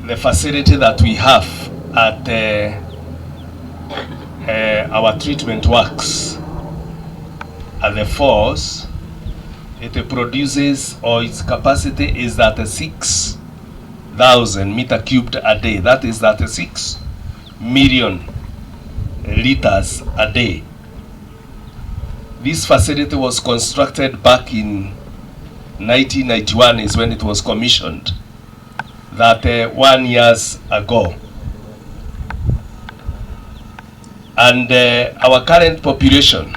the facility that we have at our treatment works at the falls, it produces, or its capacity is 36,000 meter cubed a day. That is 36 million liters a day. This facility was constructed back in 1991 is when it was commissioned, that 1 year ago. And our current population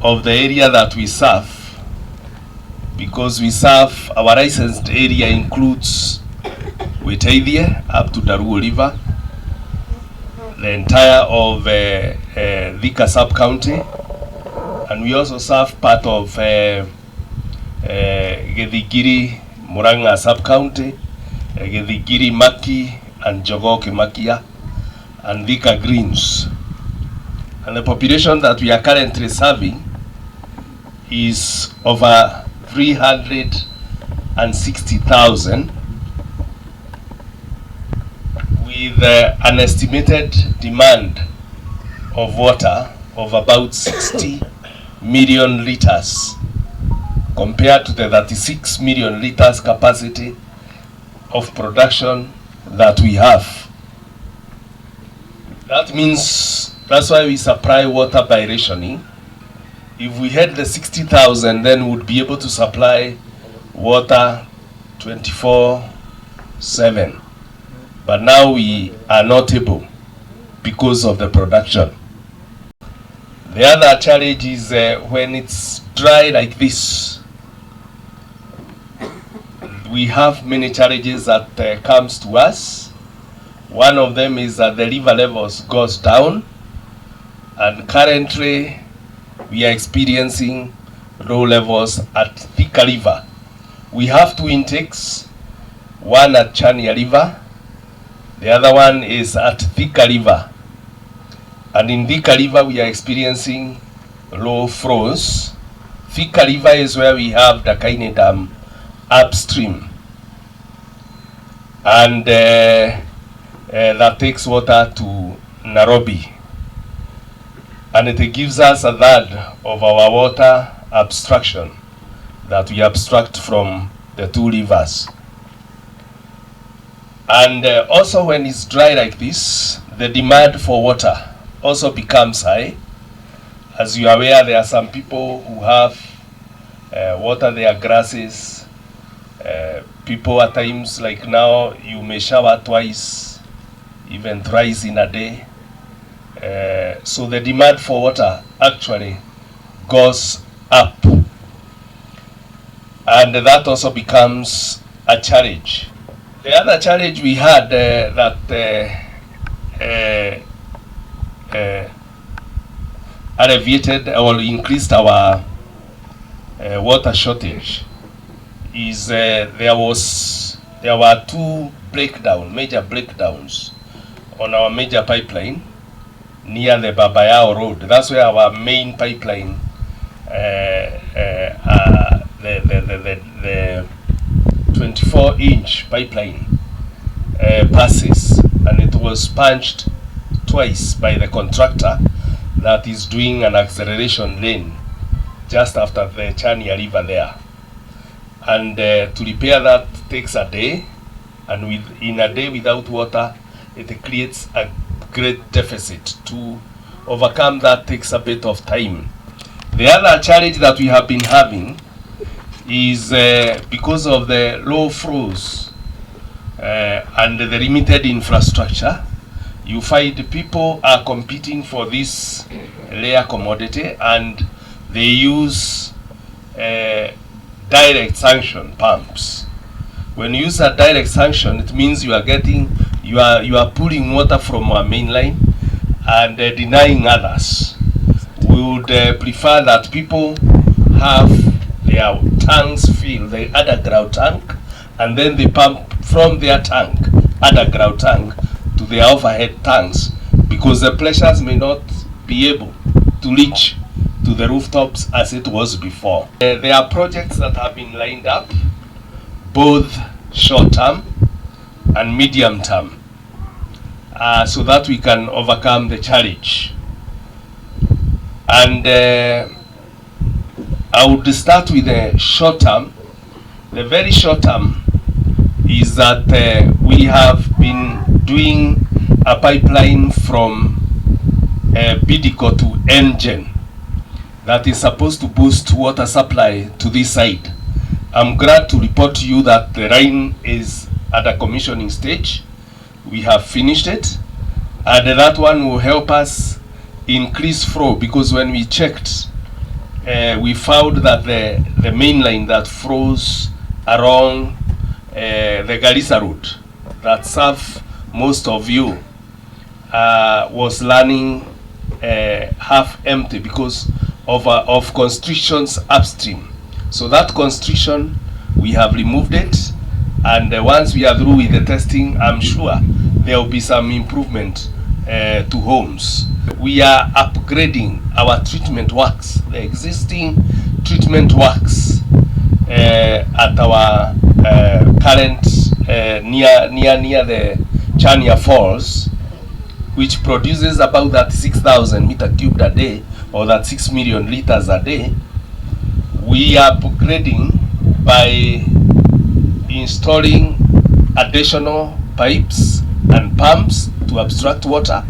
of the area that we serve, because we serve, our licensed area includes Wetaithie up to Daruo River, the entire of Thika sub-county, and we also serve part of Githigiri Murang'a sub-county, Githigiri Maki and Jogoke Makia, and Thika Greens. And the population that we are currently serving is over 360,000, with an estimated demand of water of about 60 million liters compared to the 36 million liters capacity of production that we have. That means that's why we supply water by rationing. If we had the 60,000, then we would be able to supply water 24/7. But now we are not able because of the production. The other challenge is when it's dry like this, we have many challenges that comes to us. One of them is that the river levels goes down, and currently we are experiencing low levels at Thika River. We have two intakes, one at Chania River, the other one is at Thika River. And in Thika River we are experiencing low flows. Thika River is where we have the Kaine Dam upstream, and that takes water to Nairobi, and it gives us a third of our water abstraction that we abstract from the two rivers. And also when it's dry like this, the demand for water also becomes high. As you are aware, there are some people who have water their grasses. People at times, like now, you may shower twice, even thrice in a day. So the demand for water actually goes up, and that also becomes a challenge. The other challenge we had that alleviated or increased our water shortage is there were two major breakdowns on our major pipeline near the Babayao Road. That's where our main pipeline, the 24-inch pipeline passes, and it was punched twice by the contractor that is doing an acceleration lane just after the Chania River there. And to repair that takes a day, and in a day without water, it creates a great deficit. To overcome that takes a bit of time. The other challenge that we have been having is because of the low flows and the limited infrastructure, you find people are competing for this rare commodity, and they use direct sanction pumps. When you use a direct sanction, it means you are pulling water from our main line and denying others. We would prefer that people have their tanks filled, the underground tank, and then they pump from their tank, underground tank, to their overhead tanks, because the pressures may not be able to reach to the rooftops as it was before. There are projects that have been lined up, both short-term and medium term, so that we can overcome the challenge. And I would start with the short term. The very short term is that we have been doing a pipeline from Bidiko to Engen that is supposed to boost water supply to this side. I'm glad to report to you that the line is at a commissioning stage. We have finished it, and that one will help us increase flow, because when we checked, we found that the main line that flows along the Garissa route that serve most of you was running half empty because of constrictions upstream. So that constriction, we have removed it, and once we are through with the testing, I'm sure there will be some improvement to homes. We are upgrading our treatment works, the existing treatment works at our current near the Chania Falls, which produces about that 6,000 meter cubed a day, or that 6 million liters a day. We are upgrading by installing additional pipes and pumps to abstract water,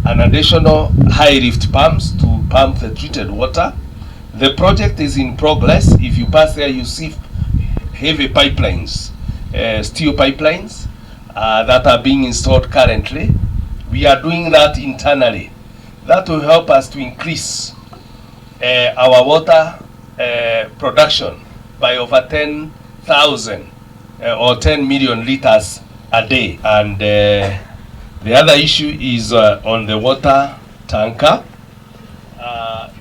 and additional high lift pumps to pump the treated water. The project is in progress. If you pass there, you see heavy pipelines, steel pipelines that are being installed currently. We are doing that internally. That will help us to increase our water production by over 10,000 or 10 million liters a day. And the other issue is on the water tanker.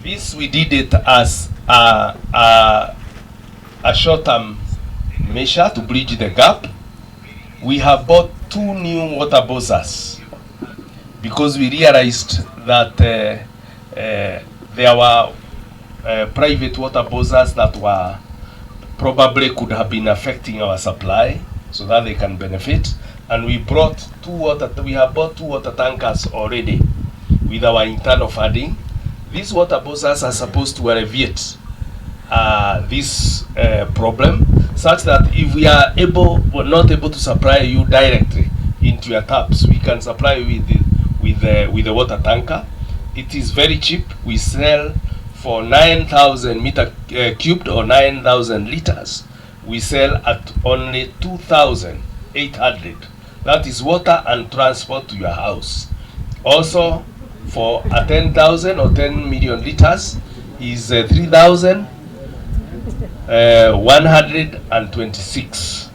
This we did it as a short-term measure to bridge the gap. We have bought 2 new water buzzers because we realized that there were private water buzzers that were probably could have been affecting our supply, so that they can benefit. And we brought we have bought 2 water tankers already with our internal funding. These water buzzers are supposed to alleviate this problem, such that if we are not able to supply you directly into your taps, we can supply you with the water tanker. It is very cheap. We sell for 9,000 meter cubed or 9,000 liters. We sell at only 2,800. That is water and transport to your house. Also, for a 10,000 or 10 million liters is 3,126.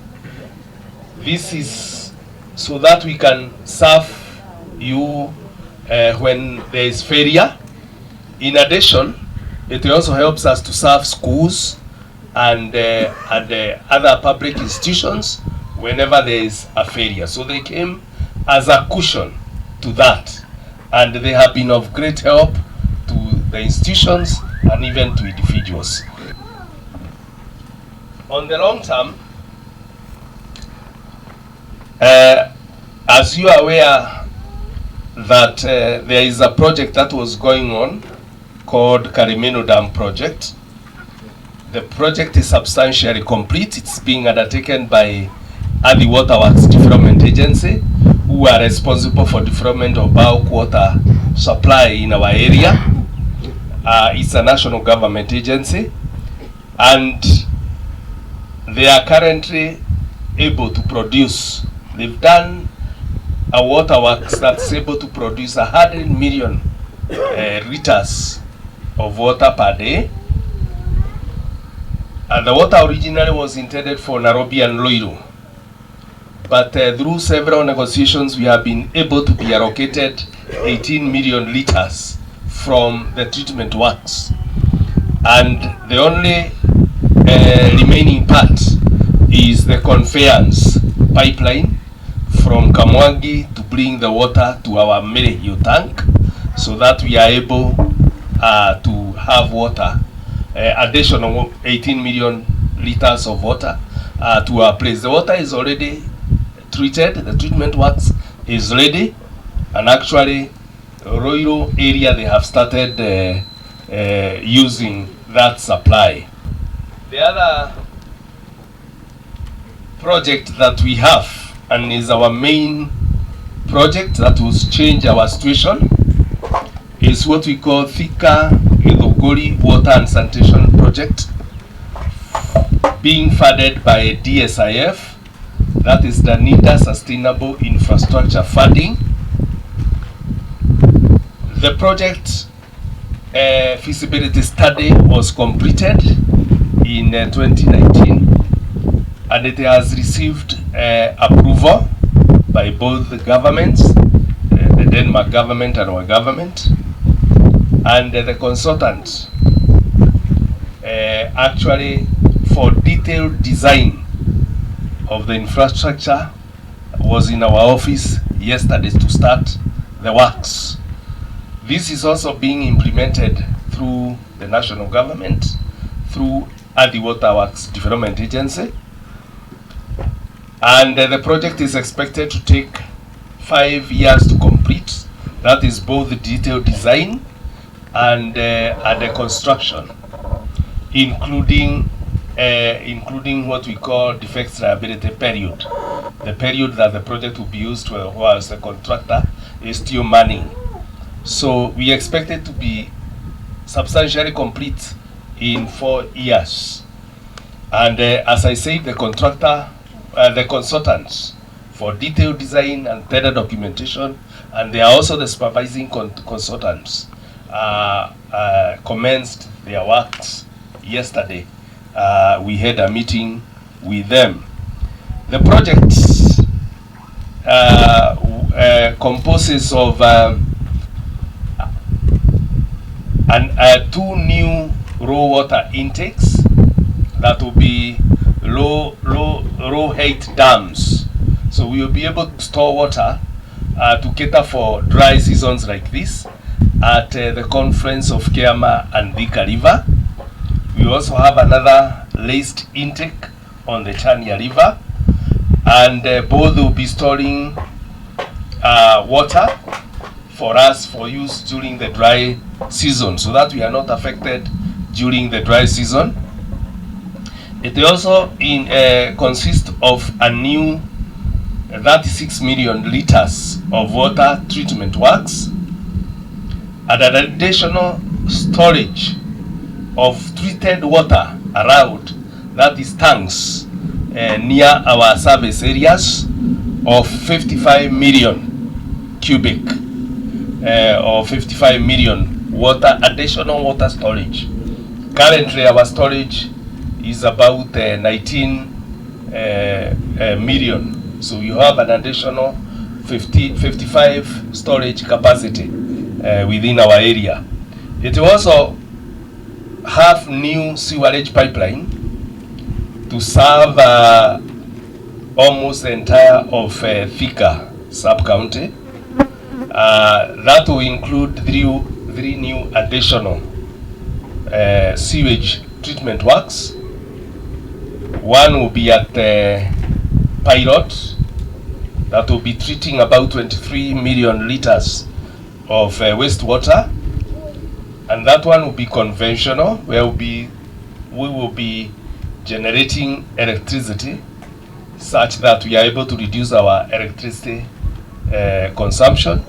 This is so that we can serve you when there is failure. In addition, it also helps us to serve schools and other public institutions whenever there is a failure. So they came as a cushion to that, and they have been of great help to the institutions and even to individuals. On the long term, as you are aware that there is a project that was going on called Karimeno Dam project. The project is substantially complete. It's being undertaken by the Waterworks Development Agency, who are responsible for development of bulk water supply in our area. It's a national government agency, and they are currently able to produce. They've done a waterworks that's able to produce 100 million liters of water per day. And the water originally was intended for Nairobi and Loiru, but through several negotiations we have been able to be allocated 18 million liters from the treatment works, and the only remaining part is the conveyance pipeline from Kamwangi to bring the water to our Merehio tank, so that we are able to have water, additional 18 million liters of water to our place. The water is already treated. The treatment works is ready, and actually Roiro area, they have started using that supply. The other project that we have, and is our main project that will change our situation, is what we call Thika Water and Sanitation Project, being funded by DSIF, that is the NIDA Sustainable Infrastructure Funding. The project feasibility study was completed in 2019, and it has received approval by both the governments, the Denmark government and our government, and the consultant actually for detailed design of the infrastructure was in our office yesterday to start the works. This is also being implemented through the national government, through the Water Works Development Agency, and the project is expected to take 5 years to complete. That is both the detailed design and the construction, including what we call defects liability period, the period that the project will be used whilst the contractor is still manning. So we expect it to be substantially complete in 4 years. And as I said, the contractor, the consultants for detailed design and tender documentation, and they are also the supervising consultants, commenced their works yesterday. We had a meeting with them. The project composes of two new raw water intakes that will be low height dams. So we will be able to store water to cater for dry seasons like this at the confluence of Kiama and Thika River. We also have another laced intake on the Chania River, and both will be storing water for us for use during the dry season, so that we are not affected during the dry season. It also consists of a new 36 million liters of water treatment works and an additional storage of treated water around, that is tanks near our service areas, of 55 million cubic or 55 million additional water storage. Currently our storage is about 19 million, so you have an additional 55 storage capacity within our area. It will also have new sewerage pipeline to serve almost the entire of Thika sub-county. That will include three new additional sewage treatment works. One will be at Pilot, that will be treating about 23 million liters of wastewater, and that one will be conventional, where we will be generating electricity such that we are able to reduce our electricity consumption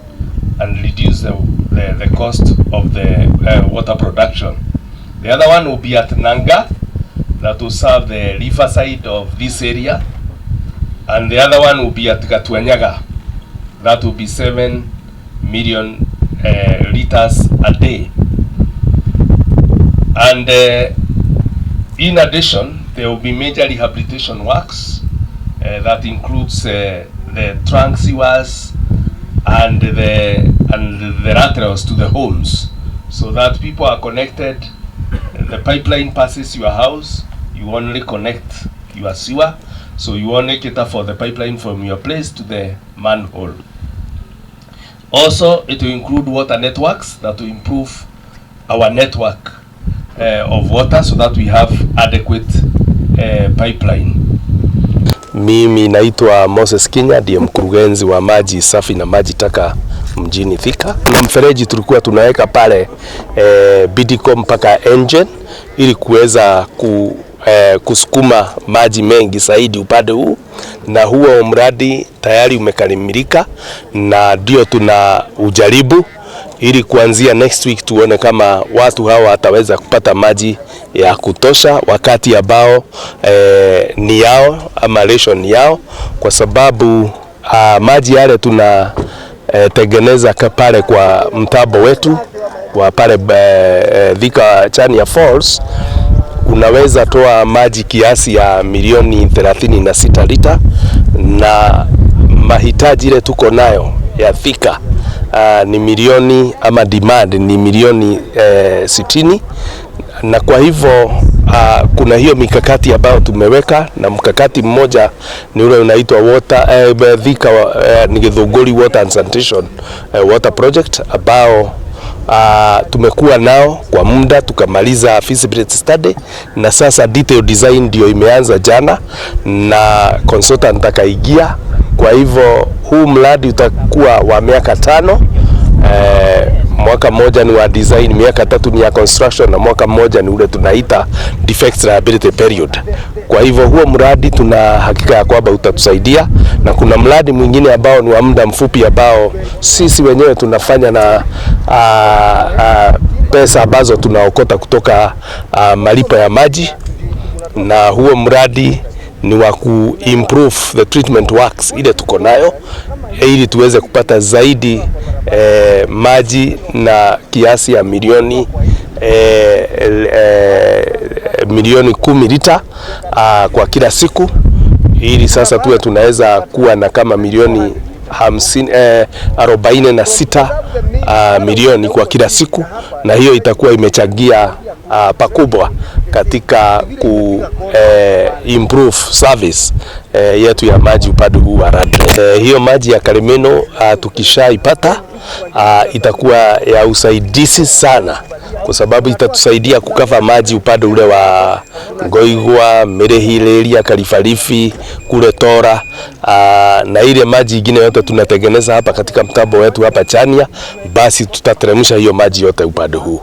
and reduce the cost of the water production. The other one will be at Nanga, that will serve the river side of this area, and the other one will be at Gatuanyaga, that will be 7 million liters a day. And in addition, there will be major rehabilitation works that includes the trunk sewers and the laterals to the homes, so that people are connected. The pipeline passes your house, you only connect your sewer, so you only cater for the pipeline from your place to the manhole. Also, it will include water networks that will improve our network of water, so that we have adequate pipeline. Mimi naitwa Moses Kinya, ndiye mkurugenzi wa maji safi na maji taka mjini Thika. Na mfereji tulikuwa tunaweka pale Bidco mpaka engine ili kuweza kusukuma maji mengi zaidi upande huu, na huo mradi tayari umekamilika na ndio tuna ujaribu ili kuanzia next week tuone kama watu hawa wataweza kupata maji ya kutosha wakati ambao ni yao ama ration yao, kwa sababu maji yale tuna tengeneza pale kwa mtabo wetu wa pale Thika Chania Falls unaweza toa maji kiasi ya milioni 36 lita, na mahitaji ile tuko nayo ya Thika ni milioni ama demand ni milioni 60, na kwa hivyo kuna hiyo mikakati ambayo tumeweka, na mkakati mmoja ni ule unaitwa Thika ni Githunguri Water and Sanitation Water Project ambao tumekuwa nao kwa muda, tukamaliza feasibility study na sasa detail design ndio imeanza jana na consultant akaingia. Kwa hivyo huu mradi utakuwa wa miaka 5. Mwaka mmoja ni wa design, miaka 3 ni ya construction, na mwaka mmoja ni ule tunaita defect liability period. Kwa hivyo huo mradi tuna hakika ya kwamba utatusaidia, na kuna mradi mwingine ambao ni wa muda mfupi ambao sisi wenyewe tunafanya na pesa ambazo tunaokota kutoka malipo ya maji, na huo mradi ni wa improve the treatment works ile tuko nayo ili tuweze kupata zaidi maji na kiasi ya milioni 10 lita kwa kila siku, ili sasa tuwe tunaweza kuwa na kama milioni 46 milioni kwa kila siku, na hiyo itakuwa imechangia pakubwa katika improve service yetu ya maji upande huu wa Radre. Hiyo maji ya Karimeno tukishaipata itakuwa ya usaidizi sana, kwa sababu itatusaidia kukava maji upande ule wa Ngoigwa, Merehileria, Kalifalifi, kule Tora, na ile maji ingine yote tunatengeneza hapa katika mtambo wetu hapa Chania, basi tutateremsha hiyo maji yote upande huu.